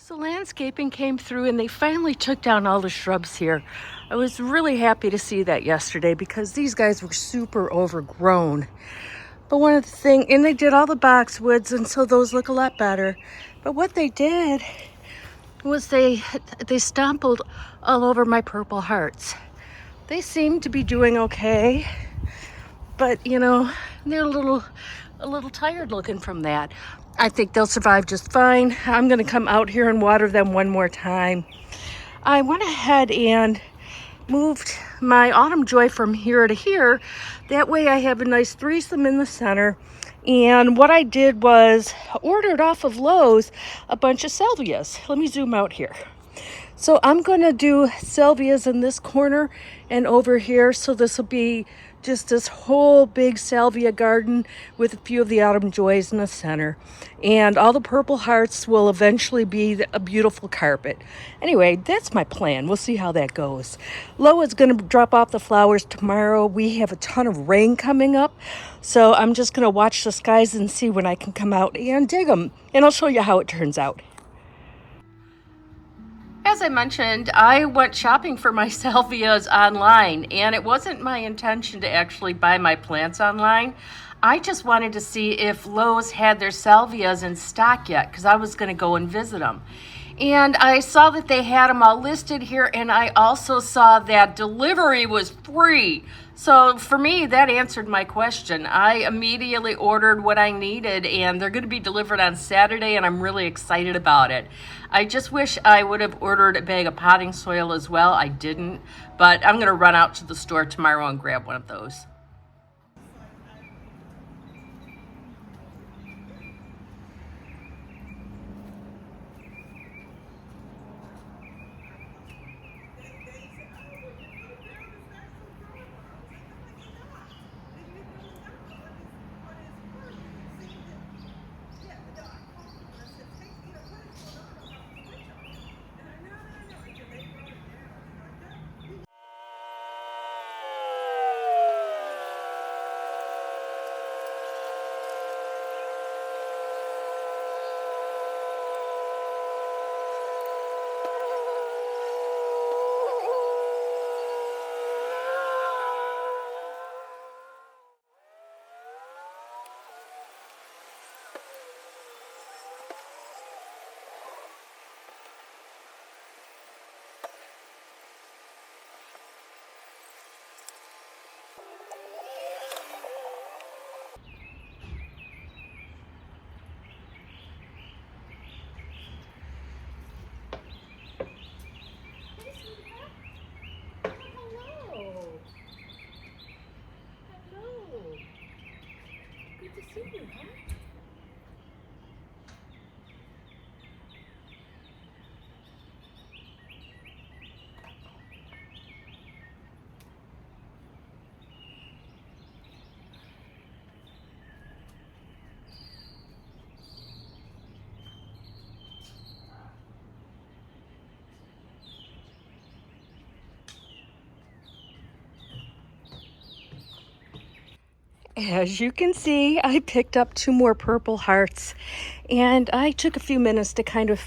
So landscaping came through and they finally took down all the shrubs here. I was really happy to see that yesterday because these guys were super overgrown. But one of the things, and they did all the boxwoods, and so those look a lot better. But what they did was they stumbled all over my purple hearts. They seem to be doing okay, but you know, they're a little tired looking from that. I think they'll survive just fine. I'm gonna come out here and water them one more time. I went ahead and moved my autumn joy from here to here. That way I have a nice threesome in the center. And what I did was ordered off of Lowe's a bunch of salvias. Let me zoom out here. So I'm gonna do salvias in this corner and over here. So this will be just this whole big salvia garden with a few of the autumn joys in the center. And all the purple hearts will eventually be a beautiful carpet. Anyway, that's my plan. We'll see how that goes. Lowe is gonna drop off the flowers tomorrow. We have a ton of rain coming up. So I'm just gonna watch the skies and see when I can come out and dig them. And I'll show you how it turns out. As I mentioned, I went shopping for my salvias online, and it wasn't my intention to actually buy my plants online. I just wanted to see if Lowe's had their salvias in stock yet, because I was going to go and visit them. And I saw that they had them all listed here, and I also saw that delivery was free. So for me, that answered my question. I immediately ordered what I needed, and they're going to be delivered on Saturday, and I'm really excited about it. I just wish I would have ordered a bag of potting soil as well. I didn't, but I'm going to run out to the store tomorrow and grab one of those. As you can see, I picked up 2 more purple hearts, and I took a few minutes to kind of,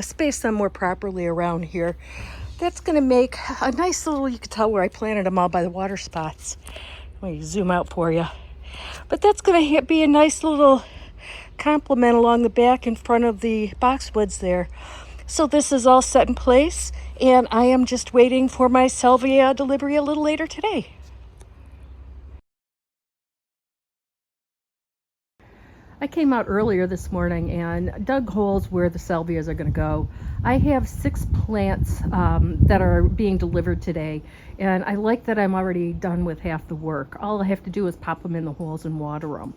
space them more properly around here. That's going to make a nice little, you can tell where I planted them all by the water spots. Let me zoom out for you. But that's going to be a nice little complement along the back in front of the boxwoods there. So this is all set in place, and I am just waiting for my salvia delivery a little later today. I came out earlier this morning and dug holes where the salvias are going to go. I have 6 plants that are being delivered today, and I like that I'm already done with half the work. All I have to do is pop them in the holes and water them.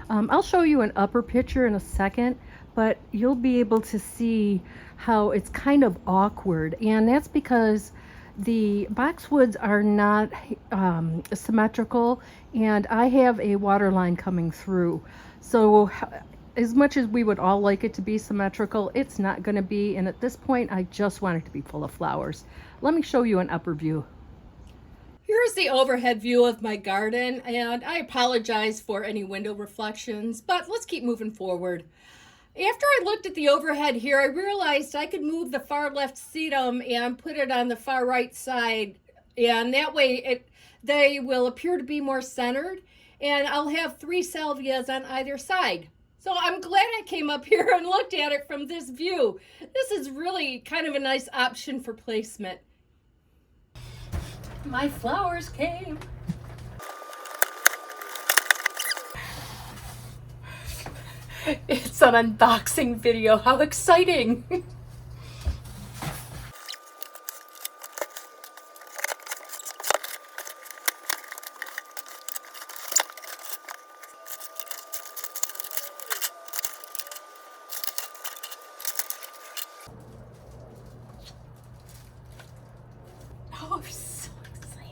I'll show you an upper picture in a second, but you'll be able to see how it's kind of awkward, and that's because the boxwoods are not symmetrical, and I have a water line coming through. So as much as we would all like it to be symmetrical, it's not going to be, and at this point I just want it to be full of flowers. Let me show you an upper view. Here's the overhead view of my garden, and I apologize for any window reflections, but let's keep moving forward. After I looked at the overhead here, I realized I could move the far left sedum and put it on the far right side. And that way they will appear to be more centered. And I'll have 3 salvias on either side. So I'm glad I came up here and looked at it from this view. This is really kind of a nice option for placement. My flowers came. It's an unboxing video. How exciting! Oh, I'm so excited.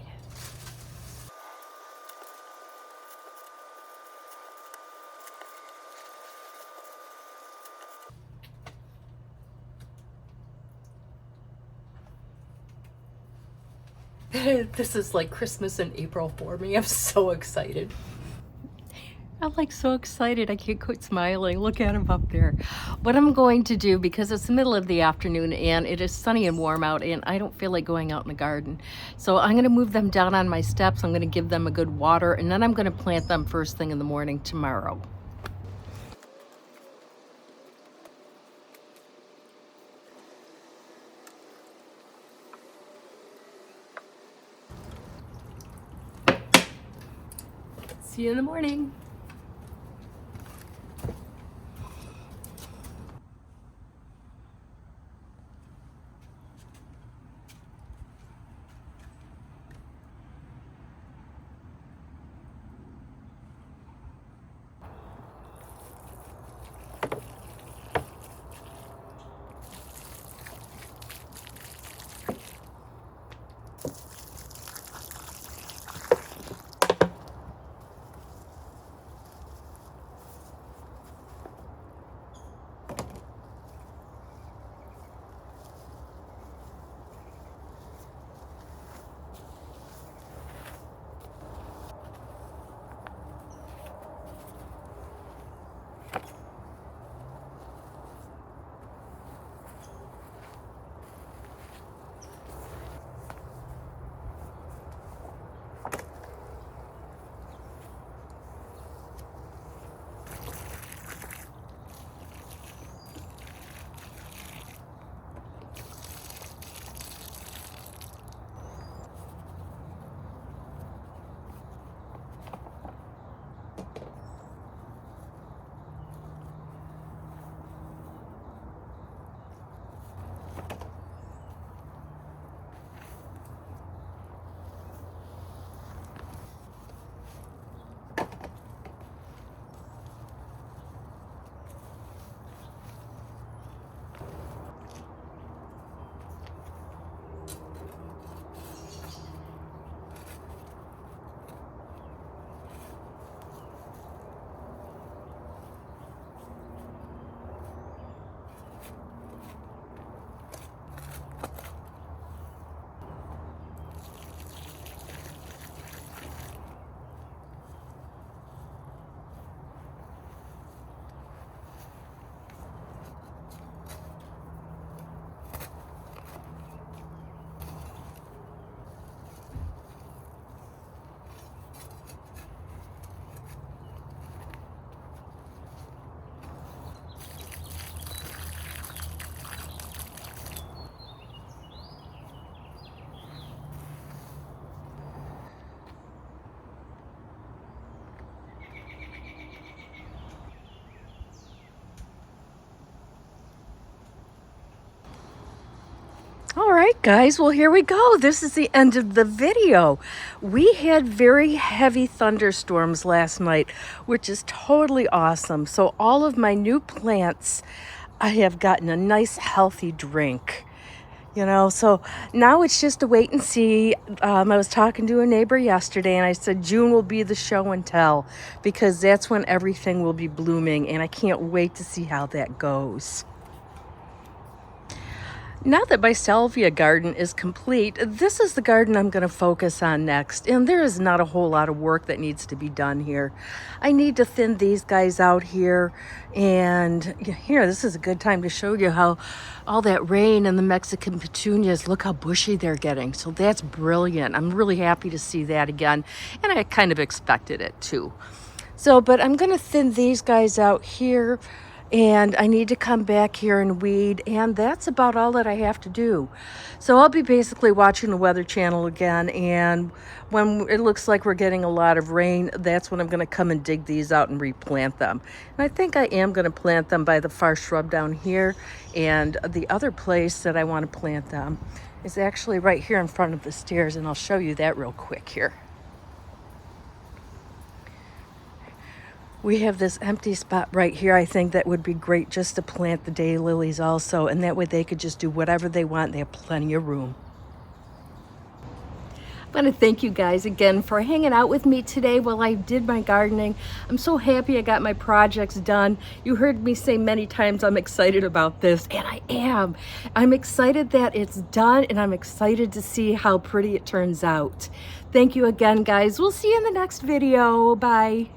This is like Christmas in April for me. I'm so excited. I'm like so excited. I can't quit smiling. Look at him up there. What I'm going to do, because it's the middle of the afternoon and it is sunny and warm out and I don't feel like going out in the garden. So I'm going to move them down on my steps. I'm going to give them a good water and then I'm going to plant them first thing in the morning tomorrow. See you in the morning. All right, guys, well, here we go. This is the end of the video. We had very heavy thunderstorms last night, which is totally awesome. So all of my new plants, I have gotten a nice healthy drink. You know, so now it's just a wait and see. I was talking to a neighbor yesterday and I said June will be the show and tell because that's when everything will be blooming and I can't wait to see how that goes. Now that my salvia garden is complete, this is the garden I'm going to focus on next. And there is not a whole lot of work that needs to be done here. I need to thin these guys out here. And here, this is a good time to show you how all that rain and the Mexican petunias, look how bushy they're getting. So that's brilliant. I'm really happy to see that again. And I kind of expected it too. So, but I'm going to thin these guys out here. And I need to come back here and weed, and that's about all that I have to do. So I'll be basically watching the Weather Channel again, and when it looks like we're getting a lot of rain, that's when I'm going to come and dig these out and replant them. And I think I am going to plant them by the far shrub down here, and the other place that I want to plant them is actually right here in front of the stairs, and I'll show you that real quick here. We have this empty spot right here. I think that would be great just to plant the daylilies also, and that way they could just do whatever they want. They have plenty of room. I want to thank you guys again for hanging out with me today while I did my gardening. I'm so happy I got my projects done. You heard me say many times I'm excited about this, and I am. I'm excited that it's done, and I'm excited to see how pretty it turns out. Thank you again, guys. We'll see you in the next video. Bye.